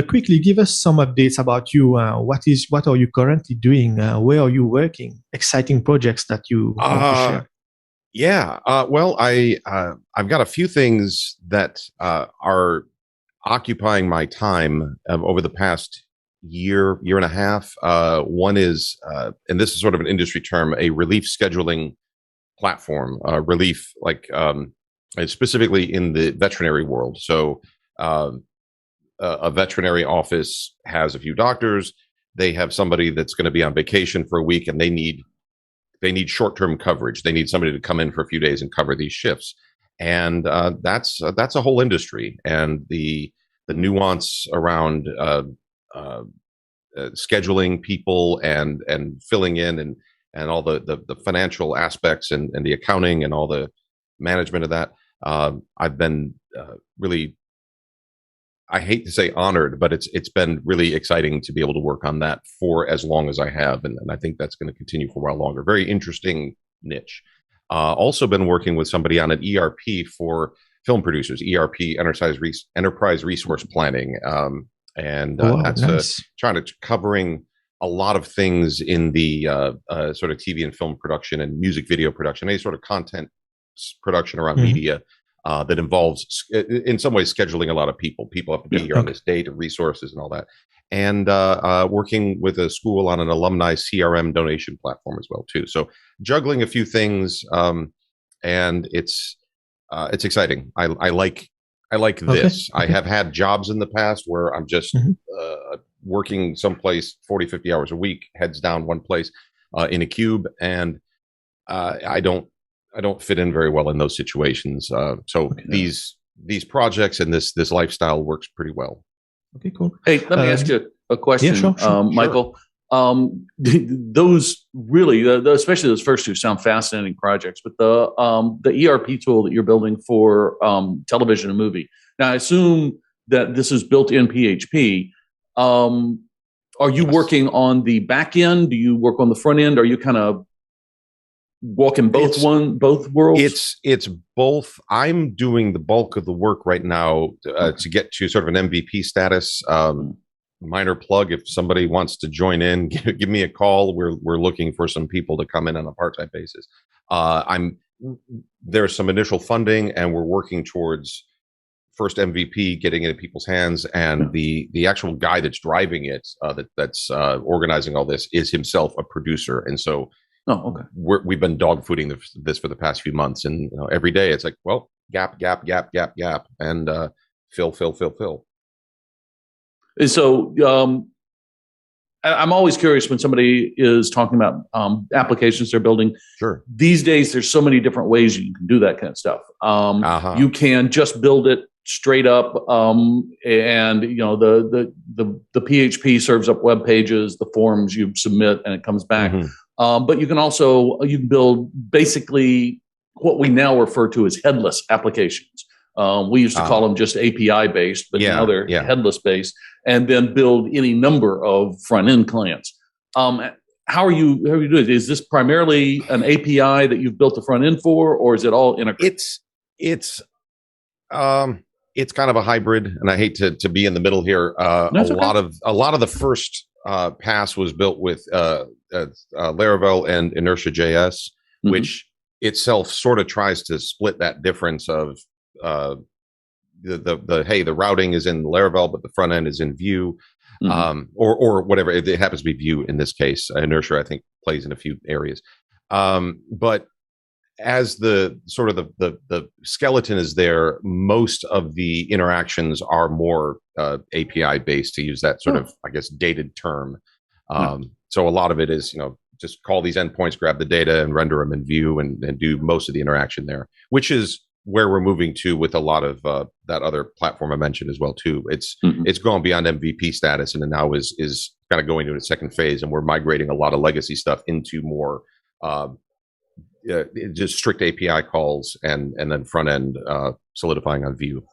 Quickly, give us some updates about you. What are you currently doing? Where are you working? Exciting projects that you want to share. Yeah. Well, I've got a few things that are occupying my time over the past year and a half. One is, and this is sort of an industry term, a relief scheduling platform. Relief, like specifically in the veterinary world. So a veterinary office has a few doctors. They have somebody that's going to be on vacation for a week, and they need short-term coverage. They need somebody to come in for a few days and cover these shifts, and that's a whole industry. And the nuance around scheduling people and filling in and all the financial aspects and the accounting and all the management of that. I've been really, I hate to say honored, but it's been really exciting to be able to work on that for as long as I have, and I think that's going to continue for a while longer. Very interesting niche. Also been working with somebody on an ERP for film producers, ERP, enterprise resource planning, and that's nice. Covering a lot of things in the sort of TV and film production and music video production, any sort of content production around media. That involves, in some ways, scheduling a lot of people. People have to be here on this date, and resources and all that. And working with a school on an alumni CRM donation platform as well, too. So juggling a few things, and it's exciting. I like this. I have had jobs in the past where I'm just working someplace 40, 50 hours a week, heads down one place in a cube, and I don't fit in very well in those situations. These projects and this lifestyle works pretty well. Okay, cool. Hey, let me ask you a question, sure. Michael. Those really, especially those first two, sound fascinating projects. But the ERP tool that you're building for television and movie. Now, I assume that this is built in PHP. Are you working on the back end? Do you work on the front end? Are you kind of walking both worlds? It's both. I'm doing the bulk of the work right now to get to sort of an MVP status. Minor plug: if somebody wants to join in, give me a call. We're looking for some people to come in on a part-time basis. There's some initial funding, and we're working towards first MVP getting into people's hands, and the actual guy that's driving it, that's organizing all this, is himself a producer, and so. Oh, okay. We've been dogfooding this for the past few months, and every day it's like, well, gap, and fill. And so I'm always curious when somebody is talking about applications they're building. Sure. These days, there's so many different ways you can do that kind of stuff. You can just build it straight up, and the PHP serves up web pages, the forms you submit, and it comes back. But you can build basically what we now refer to as headless applications. We used to call them just API-based, but now they're headless-based, and then build any number of front-end clients. How are you doing it? Is this primarily an API that you've built the front end for, or is it all integrated? It's kind of a hybrid, and I hate to be in the middle here. A lot of the first pass was built with Laravel and Inertia.js, which itself sort of tries to split that difference of the routing is in Laravel, but the front end is in Vue, or whatever. It happens to be Vue in this case. Inertia, I think, plays in a few areas. But as the sort of the skeleton is there, most of the interactions are more API based, to use that sort of, I guess, dated term. So a lot of it is, just call these endpoints, grab the data, and render them in Vue, and do most of the interaction there, which is where we're moving to with a lot of that other platform I mentioned as well too. It's gone beyond MVP status, and then now is kind of going to a second phase, and we're migrating a lot of legacy stuff into more just strict API calls, and then front end solidifying on Vue.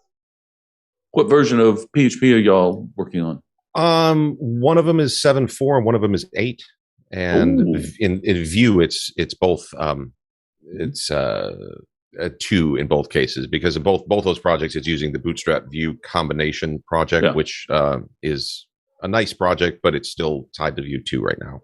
What version of PHP are y'all working on? One of them is 7.4 and one of them is 8. And in Vue, it's both. It's 2 in both cases, because in both those projects, it's using the Bootstrap Vue combination project, which is a nice project, but it's still tied to Vue 2 right now.